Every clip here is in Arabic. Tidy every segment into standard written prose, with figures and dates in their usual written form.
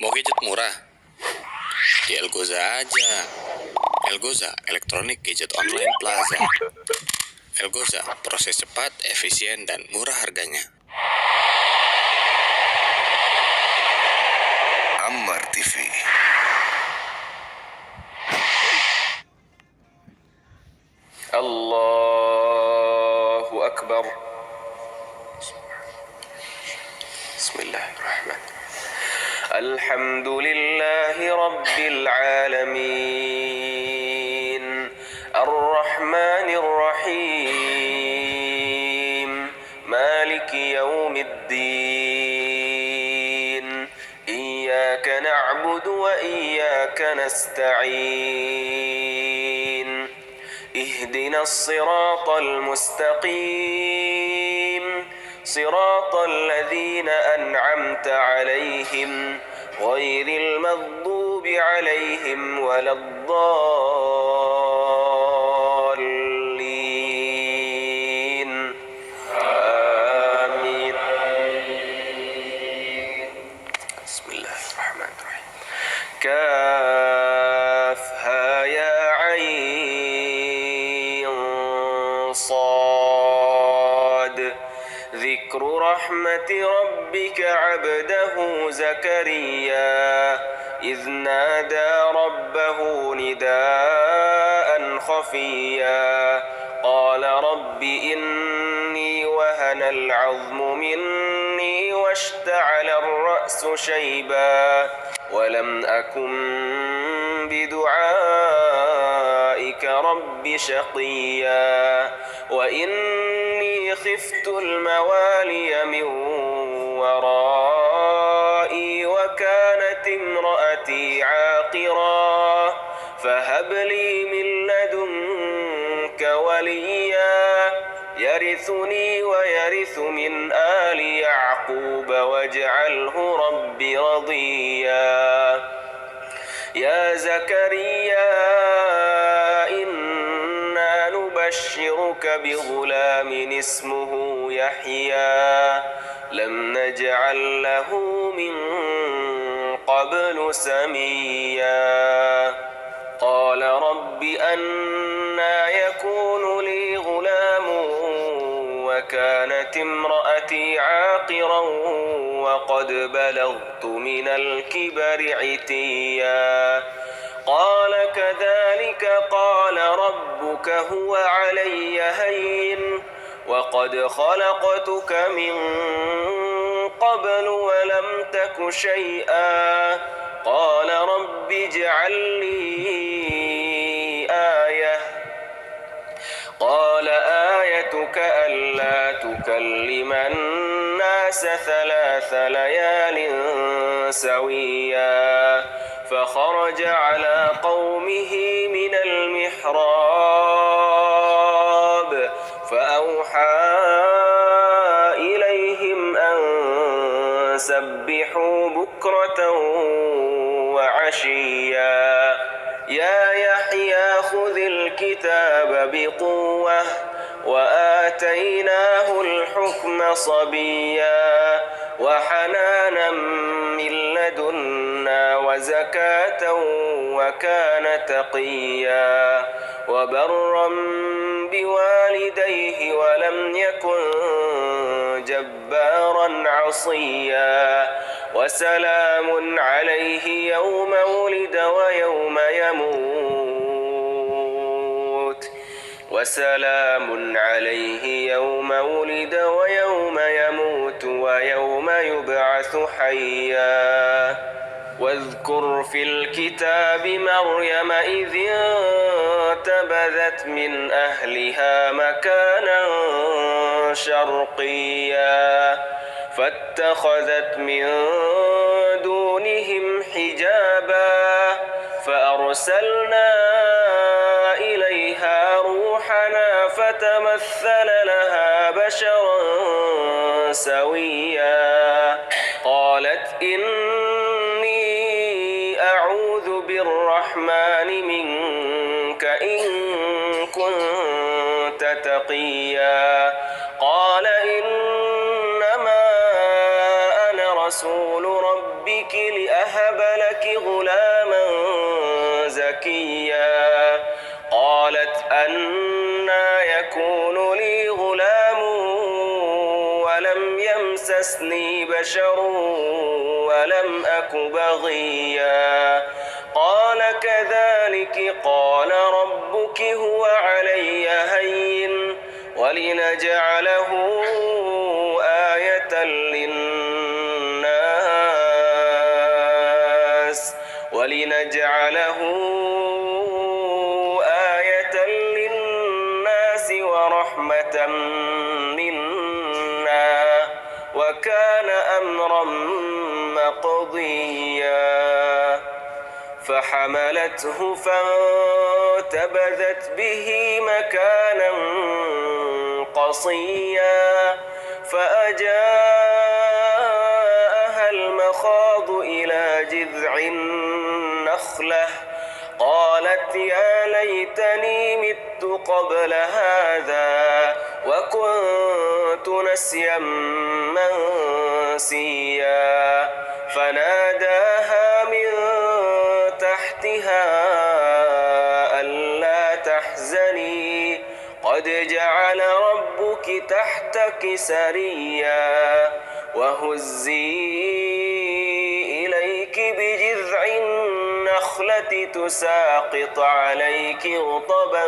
Mau gadget murah? Di Elgoza aja. Elgoza, Electronic Gadget Online Plaza. Elgoza, proses cepat, efisien, dan murah harganya. Ammar TV. Allahu Akbar. Bismillahirrahmanirrahim. Alhamdulillahi Rabbil Alamin. Ar-Rahmanir Rahim. Maliki Yawmiddin. Iyyaka na'budu wa iyyaka nasta'in. اهدنا الصراط المستقيم صراط الذين أنعمت عليهم غير المغضوب عليهم ولا الضالين آمين. بسم الله الرحمن الرحيم. كافها يا عين صاد. ذكر رحمة ربك عبده زكريا إذ نادى ربه نداء خفيا قال رب إني وهن العظم مني واشتعل الرأس شيبا ولم أكن بدعائك رب شقيا وإني خفت الموالي من ورائي وكانت امرأتي عاقرا فهب لي من لدنك وليا يرثني ويرث من آل يعقوب واجعله رب رضيا. يا زكريا إنا نبشرك بغلام اسمه يحيى لم نجعل له من قبل سميا قال رب أنى يكون لي غلام وكانت امرأتي عاقرا وقد بلغت من الكبر عتيا قال كذلك قال ربك هو علي هين وقد خلقتك من قبل ولم تك شيئا قال رب اجعل لي آية قال آيتك ألا تكلم الناس 3 ليال سويا فخرج على قومه من المحراب فأوحى إليهم أن سبحوا بكرة وعشيا يا يحيى خذ الكتاب بقوة وآتيناه الحكم صبيا وحنانا من لدنا وزكاة وكان تقيا وبرا بوالديه ولم يكن جبارا عصيا وسلام عليه يوم ولد ويوم يموت وسلام عليه يوم ولد ويوم يموت ويوم يبعث حيا واذكر في الكتاب مريم إذ انتبذت من أهلها مكانا شرقيا فاتخذت من دونهم حجابا فأرسلنا إليها روحنا فتمثل لها بشرا سويا قالت إني أعوذ بالرحمن منك إن كنت تقيا قال إنما أنا رسول ربك لأهب لك غلاما زكيا قالت أنى يكون لي غلام ولم يمسسني بشر ولم أك بغيا قال كذلك قال ربك هو علي هين ولنجعله آية للناس ورحمة منا وكان أمرا مقضيا فحملته فانتبذت به مكانا قصيا فأجاءها المخاض إلى جذع النخلة قالت يا ليتني مت قبل هذا وكنت نسيا منسيا فناداها من تحتها ألا تحزني قد جعل ربك تحتك سريا وهزي إليك بجذع النخلة تساقط عليك رطبا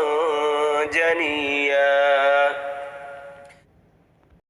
جنيا